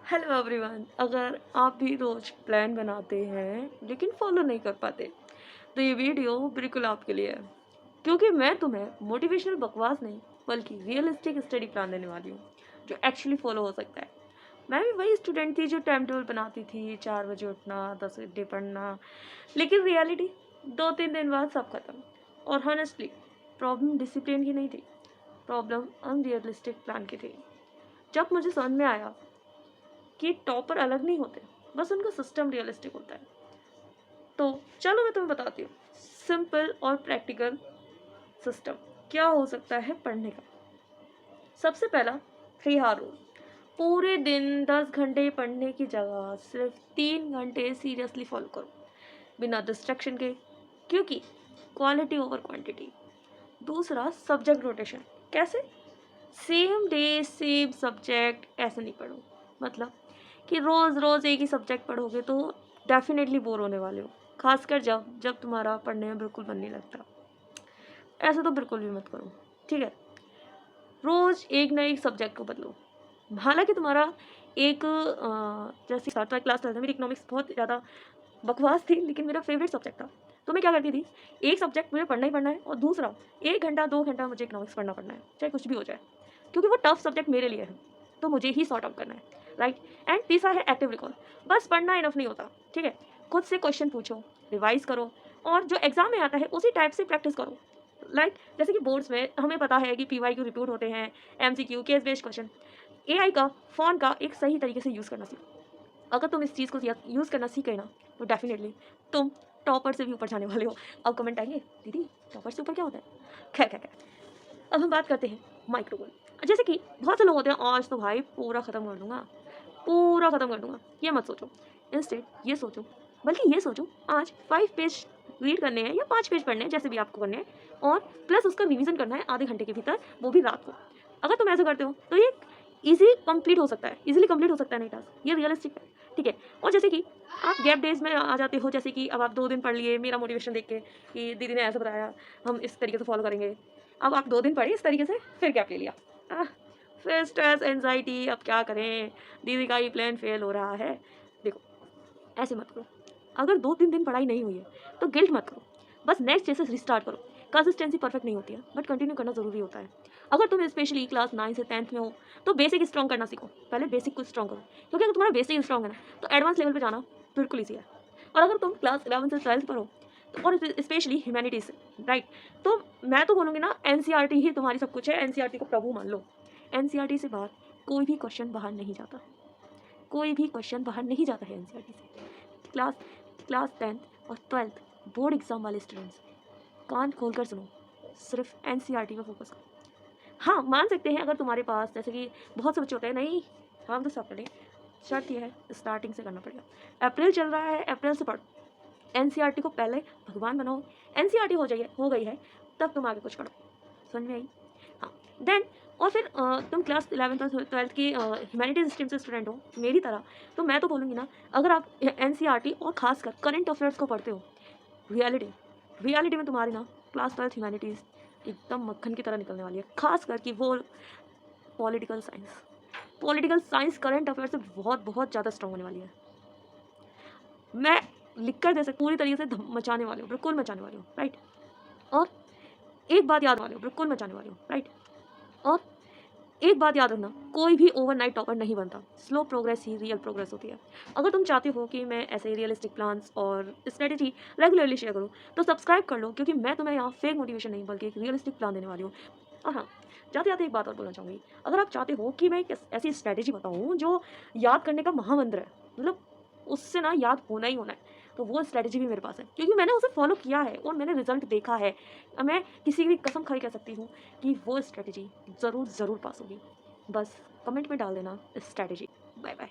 Hello everyone. अगर आप भी रोज प्लान बनाते हैं लेकिन फॉलो नहीं कर पाते तो ये वीडियो बिल्कुल आपके लिए है, क्योंकि मैं तुम्हें मोटिवेशनल बकवास नहीं बल्कि रियलिस्टिक स्टडी प्लान देने वाली हूँ जो एक्चुअली फॉलो हो सकता है। मैं भी वही स्टूडेंट थी जो टाइम टेबल बनाती थी, 4 बजे उठना, 10 घंटे पढ़ना, लेकिन रियलिटी 2-3 दिन बाद सब खत्म। और हॉनेस्टली प्रॉब्लम डिसिप्लिन की नहीं थी, प्रॉब्लम अनरियलिस्टिक प्लान की थी। जब मुझे समझ में आया कि टॉपर अलग नहीं होते, बस उनका सिस्टम रियलिस्टिक होता है, तो चलो मैं तुम्हें बताती हूँ सिंपल और प्रैक्टिकल सिस्टम क्या हो सकता है पढ़ने का। सबसे पहला 3 आवर रूल। पूरे दिन 10 घंटे पढ़ने की जगह सिर्फ 3 घंटे सीरियसली फॉलो करो, बिना डिस्ट्रैक्शन के, क्योंकि क्वालिटी ओवर क्वांटिटी। दूसरा सब्जेक्ट रोटेशन। कैसे? सेम डे सेम सब्जेक्ट ऐसे नहीं पढ़ो, मतलब कि रोज़ रोज़ एक ही सब्जेक्ट पढ़ोगे तो डेफिनेटली बोर होने वाले हो, खासकर जब जब तुम्हारा पढ़ने में बिल्कुल मन नहीं लगता। ऐसा तो बिल्कुल भी मत करो, ठीक है। रोज़ एक ना एक सब्जेक्ट को बदलो। हालांकि तुम्हारा एक जैसे स्टार्ट क्लास था, मेरी इकोनॉमिक्स बहुत ज़्यादा बकवास थी लेकिन मेरा फेवरेट सब्जेक्ट था। तो मैं क्या करती थी, एक सब्जेक्ट मुझे पढ़ना ही पढ़ना है और दूसरा 1 घंटा 2 घंटा मुझे इकोनॉमिक्स पढ़ना है, चाहे कुछ भी हो जाए, क्योंकि वो टफ सब्जेक्ट मेरे लिए है, तो मुझे ही सॉर्ट आउट करना है, राइट। एंड तीसरा है एक्टिव रिकॉल। बस पढ़ना इनफ नहीं होता, ठीक है। खुद से क्वेश्चन पूछो, रिवाइज करो, और जो एग्जाम में आता है उसी टाइप से प्रैक्टिस करो। लाइक जैसे कि बोर्ड्स में हमें पता है कि PYQ रिपीट होते हैं, MCQ case based question. AI का फ़ॉन का एक सही तरीके से यूज़ करना सीखो। अगर तुम इस चीज़ को यूज़ करना सीख गए ना, तो डेफिनेटली तुम टॉपर से भी ऊपर जाने वाले हो। अब कमेंट आएंगे, दीदी टॉपर से ऊपर क्या होता है। खैर खैर खैर, अब हम बात करते हैं माइक्रो गोल। जैसे कि बहुत से लोग होते हैं, आज तो भाई पूरा ख़त्म कर दूंगा, पूरा ख़त्म कर दूंगा। ये मत सोचो, इंस्टेड ये सोचो, बल्कि ये सोचो आज 5 पेज रीड करने हैं या 5 पेज पढ़ने हैं, जैसे भी आपको करने हैं, और प्लस उसका रिवीजन करना है आधे घंटे के भीतर, वो भी रात को। अगर तुम ऐसा करते हो तो ये इजीली कंप्लीट हो सकता है, नहीं टास्क, ये रियलिस्टिक है, ठीक है। और जैसे कि आप गैप डेज में आ जाते हो, जैसे कि अब आप 2 दिन पढ़ लिए मेरा मोटिवेशन देख के कि दीदी ने ऐसा बताया, हम इस तरीके से फॉलो करेंगे। अब आप 2 दिन पढ़े इस तरीके से, फिर गैप ले लिया, फिर स्ट्रेस एंजाइटी, अब क्या करें, दीदी का ये प्लान फेल हो रहा है। देखो, ऐसे मत करो। अगर 2-3 दिन पढ़ाई नहीं हुई है तो गिल्ट मत करो, बस नेक्स्ट डे से रिस्टार्ट करो। कंसिस्टेंसी परफेक्ट नहीं होती है, बट कंटिन्यू करना ज़रूरी होता है। अगर तुम स्पेशली क्लास 9 से 10th में हो तो बेसिक स्ट्रॉन्ग करना सीखो। पहले बेसिक को स्ट्रॉन्ग करो, क्योंकि अगर तुम्हारा बेसिक स्ट्रॉन्ग है ना तो एडवांस लेवल पे जाना बिल्कुल ईजी है। और अगर तुम क्लास 11 से 12th पर हो तो, और स्पेशली ह्यूमैनिटीज से, राइट, तो मैं तो बोलूँगी ना, NCERT ही तुम्हारी सब कुछ है। NCERT को प्रभु मान लो। NCERT से बाहर कोई भी क्वेश्चन बाहर नहीं जाता, कोई भी क्वेश्चन बाहर नहीं जाता है NCERT से। क्लास क्लास 10th और 12th बोर्ड एग्जाम वाले स्टूडेंट्स, कान खोलकर सुनो, सिर्फ NCERT पे फोकस करो। हाँ, मान सकते हैं अगर तुम्हारे पास, जैसे कि बहुत से बच्चे होते हैं, नहीं हम तो सब पढ़े, शर्त यह है स्टार्टिंग से करना पड़ेगा। अप्रैल चल रहा है, अप्रैल से पढ़ो। NCERT को पहले भगवान बनाओ। NCERT हो गई है तब तुम आगे कुछ पढ़ो। समझ में आई? हाँ, देन और फिर तुम क्लास 11th और 12th की ह्यूमैनिटीज स्ट्रीम से स्टूडेंट हो मेरी तरह, तो मैं तो बोलूँगी ना, अगर आप NCERT और खासकर करंट अफेयर्स को पढ़ते हो, रियलिटी रियलिटी में तुम्हारी ना क्लास 12th ह्यूमैनिटीज़ एकदम मक्खन की तरह निकलने वाली है, खास करके वो पॉलिटिकल साइंस करंट अफेयर से बहुत बहुत ज़्यादा स्ट्रॉन्ग होने वाली है। मैं लिख कर जैसे पूरी तरीके से मचाने वाली हूँ, बिल्कुल मचाने वाली हूँ, राइट। और एक बात याद वाली हूँ, बिल्कुल मचाने वाली हूँ, राइट। और एक बात याद रखना, कोई भी ओवरनाइट टॉपर नहीं बनता, स्लो प्रोग्रेस ही रियल प्रोग्रेस होती है। अगर तुम चाहते हो कि मैं ऐसे रियलिस्टिक प्लान्स और स्ट्रेटेजी रेगुलरली शेयर करूँ तो सब्सक्राइब कर लो, क्योंकि मैं तुम्हें यहाँ फेक मोटिवेशन नहीं बल्कि एक रियलिस्टिक प्लान देने वाली हूँ। और हाँ, जाते जाते एक बात और बोलना चाहूँगी, अगर आप चाहते हो कि मैं एक ऐसी स्ट्रैटेजी बताऊँ जो याद करने का महामंत्र है, मतलब उससे ना याद होना ही होना है, तो वो स्ट्रैटेजी भी मेरे पास है, क्योंकि मैंने उसे फॉलो किया है और मैंने रिजल्ट देखा है। मैं किसी की कसम खाई कह सकती हूँ कि वो स्ट्रैटेजी ज़रूर ज़रूर पास होगी। बस कमेंट में डाल देना स्ट्रैटेजी। Bye bye.